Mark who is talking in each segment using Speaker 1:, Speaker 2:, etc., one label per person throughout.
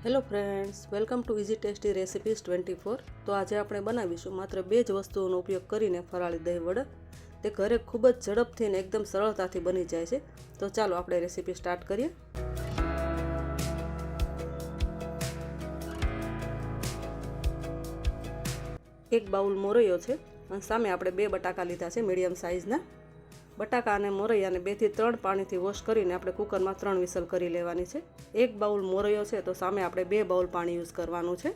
Speaker 1: Hello friends, welcome to easy tasty recipes 24। તો આજે આપણે બનાવીશું માત્ર 2 જ વસ્તુઓનો ઉપયોગ કરીને ફરાળી દહીં વડા। તે ઘરે ખૂબ જ ઝડપથી અને એકદમ સરળતાથી બની જાય છે। તો ચાલો આપણે રેસિપી સ્ટાર્ટ કરીએ। એક બાઉલ મોરૈયો છે અને સામે આપણે 2 બટાકા લીધા છે મીડિયમ સાઇઝના। બટાકા અને મોરૈયાને 2 થી 3 પાણીથી વોશ કરીને આપણે કુકરમાં 3 વિસલ કરી લેવાની છે। એક બાઉલ મોરૈયો છે તો સામે આપણે 2 બાઉલ પાણી યુઝ કરવાનું છે।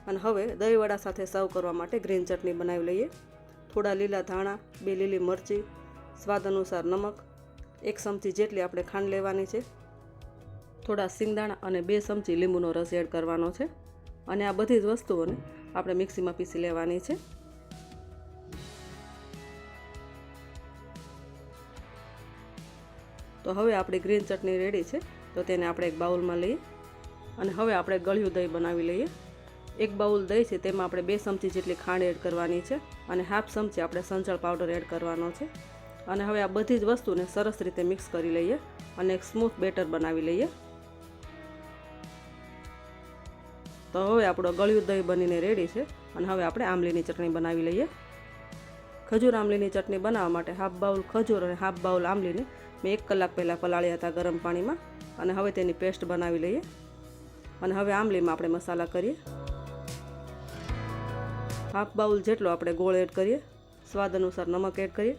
Speaker 1: અને હવે દહીં વડા સાથે સર્વ કરવા માટે ગ્રીન ચટણી બનાવી લઈએ। થોડા લીલા ધાણા, 2 લીલી મરચી, સ્વાદ અનુસાર નમક, 1 ચમચી જેટલી આપણે ખાંડ લેવાની છે, થોડા સિંગદાણા અને 2 ચમચી લીંબુનો રસ એડ કરવાનો છે। અને આ બધી જ વસ્તુઓને આપણે મિક્સીમાં પીસી લેવાની છે। તો હવે આપણી ગ્રીન ચટણી રેડી છે। તો તેને આપણે એક બાઉલમાં લઈએ અને હવે આપણે ગળ્યું દહીં બનાવી લઈએ। એક બાઉલ દહીં છે તેમાં આપણે 2 ચમચી જેટલી ખાંડ એડ કરવાની છે અને હાફ ચમચી આપણે સંચળ પાવડર એડ કરવાનો છે। અને હવે આ બધી જ વસ્તુને સરસ રીતે મિક્સ કરી લઈએ અને એક સ્મૂથ બેટર બનાવી લઈએ। તો હવે આપણો ગળ્યું દહીં બનીને રેડી છે અને હવે આપણે આમલીની ચટણી બનાવી લઈએ। ખજૂર આમલીની ચટણી બનાવવા માટે હાફ બાઉલ ખજૂર અને હાફ બાઉલ આમલીને મેં 1 કલાક પહેલાં પલાળ્યા હતા ગરમ પાણીમાં અને હવે તેની પેસ્ટ બનાવી લઈએ। અને હવે આમલીમાં આપણે મસાલા કરીએ। હાફ બાઉલ જેટલો આપણે ગોળ એડ કરીએ, સ્વાદ અનુસાર નમક એડ કરીએ,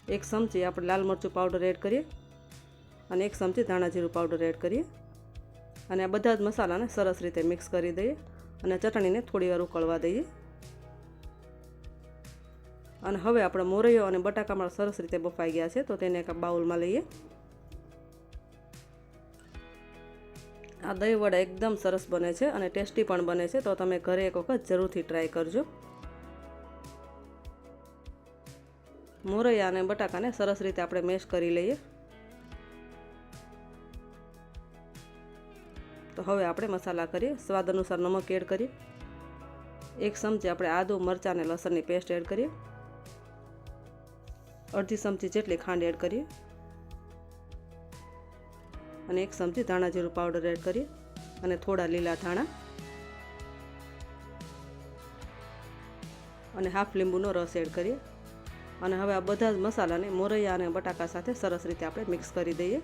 Speaker 1: 1 ચમચી આપણે લાલ મરચું પાવડર એડ કરીએ અને 1 ચમચી ધાણા જીરું પાવડર એડ કરીએ અને આ બધા જ મસાલાને સરસ રીતે મિક્સ કરી દઈએ અને ચટણીને થોડી વાર ઉકળવા દઈએ। અને હવે આપણે મોરૈયો અને બટાકામાં સરસ રીતે બફાઈ ગયા છે તો તેને એક બાઉલમાં લઈએ। આ દહીં વડા એકદમ સરસ બને છે અને ટેસ્ટી પણ બને છે, તો તમે ઘરે એક વખત જરૂરથી ટ્રાય કરજો। મોરૈયા અને બટાકાને સરસ રીતે આપણે મેશ કરી લઈએ। તો હવે આપણે મસાલા કરીએ। સ્વાદ અનુસાર નમક એડ કરીએ, 1 ચમચી આપણે આદુ, મરચાં અને લસણની પેસ્ટ એડ કરીએ, અડધી ચમચી જેટલી ખાંડ એડ કરીએ અને 1 ચમચી ધાણા જીરું પાવડર એડ કરીએ અને થોડા લીલા ધાણા અને હાફ લીંબુનો રસ એડ કરીએ અને હવે આ બધા જ મસાલાને મોરૈયા અને બટાકા સાથે સરસ રીતે આપણે મિક્સ કરી દઈએ।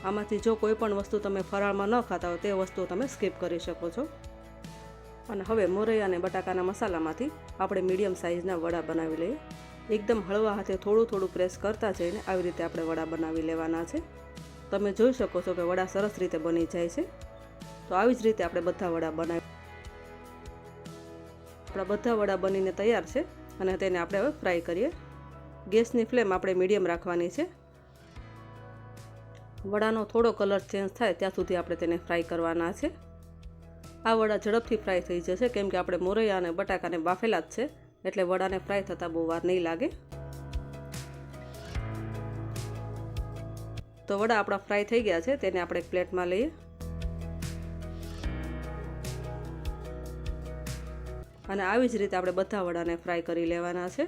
Speaker 1: આમાંથી જો કોઈ પણ વસ્તુ તમે ફરાળમાં ન ખાતા હો તે વસ્તુ તમે સ્કીપ કરી શકો છો। અને હવે મોરૈયા અને બટાકાના મસાલામાંથી આપણે મીડિયમ સાઇઝના વડા બનાવી લઈએ। એકદમ હળવા હાથે થોડું થોડું પ્રેસ કરતા જઈને આવી રીતે આપણે વડા બનાવી લેવાના છે। તમે જોઈ શકો છો કે વડા સરસ રીતે બની જાય છે। તો આવી જ રીતે આપણે બધા વડા બનાવી આપણા બધા વડા બનીને તૈયાર છે અને તેને આપણે હવે ફ્રાય કરીએ। ગેસની ફ્લેમ આપણે મીડિયમ રાખવાની છે। વડાનો થોડો કલર ચેન્જ થાય ત્યાં સુધી આપણે તેને ફ્રાય કરવાના છે। આ વડા ઝડપથી ફ્રાય થઈ જશે કેમ કે આપણે મોરૈયા અને બટાકાને બાફેલા જ છે, એટલે વડાને ફ્રાય થતાં બહુ વાર નહીં લાગે। તો વડા આપણા ફ્રાય થઈ ગયા છે, તેને આપણે એક પ્લેટમાં લઈએ અને આવી જ રીતે આપણે બધા વડાને ફ્રાય કરી લેવાના છે।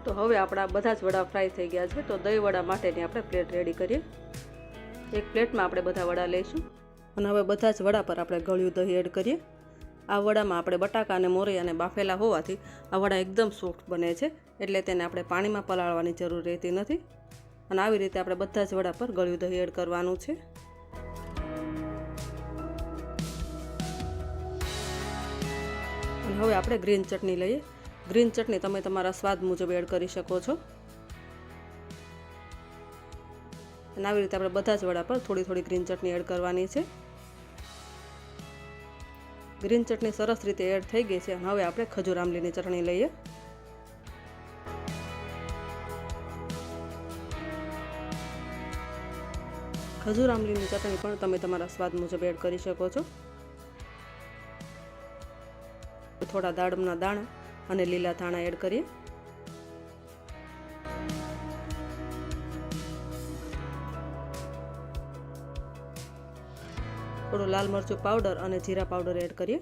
Speaker 1: તો હવે આપણા બધા જ વડા ફ્રાય થઈ ગયા છે। તો દહીં વડા માટેની આપણે પ્લેટ રેડી કરીએ। એક પ્લેટમાં આપણે બધા વડા લઈશું અને હવે બધા જ વડા પર આપણે ગળ્યું દહીં એડ કરીએ। આ વડામાં આપણે બટાકા અને મોરૈયાને બાફેલા હોવાથી આ વડા એકદમ સોફ્ટ બને છે, એટલે તેને આપણે પાણીમાં પલાળવાની જરૂર રહેતી નથી। અને આવી રીતે આપણે બધા જ વડા પર ગળ્યું દહીં એડ કરવાનું છે। અને હવે આપણે ગ્રીન ચટણી લઈએ। ગ્રીન ચટણી તમે તમારા સ્વાદ મુજબ એડ કરી શકો છો અને આવી રીતે આપણે બધા જ વડા પર થોડી થોડી ગ્રીન ચટણી એડ કરવાની છે। ગ્રીન ચટણી સરસ રીતે એડ થઈ ગઈ છે અને હવે આપણે ખજૂર આમલીની ચટણી લઈએ। ખજૂર આમલીની ચટણી પણ તમે તમારા સ્વાદ મુજબ એડ કરી શકો છો। થોડા દાડમના દાણા અને લીલા ધાણા એડ કરીએ થોડું લાલ મરચું પાવડર અને જીરા પાવડર એડ કરીએ.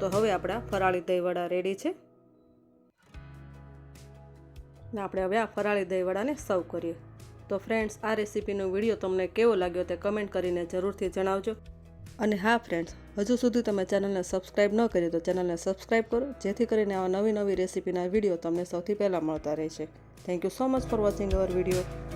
Speaker 1: તો હવે આપણા ફરાળી દહીંવડા રેડી છે. ને આપણે હવે આ ફરાળી દહીંવડાને સર્વ કરીએ. તો ફ્રેન્ડ્સ, આ રેસીપીનો વિડીયો તમને કેવો લાગ્યો તે કમેન્ટ કરીને જરૂરથી જણાવજો. અને હા ફ્રેન્ડ્સ, હજુ સુધી તમે ચેનલને સબસ્ક્રાઈબ ન કરી તો ચેનલને સબસ્ક્રાઈબ કરો, જેથી કરીને આવા નવી રેસીપીના વિડીયો તમને સૌથી પહેલાં મળતા રહેશે. Thank you so much for watching hour video.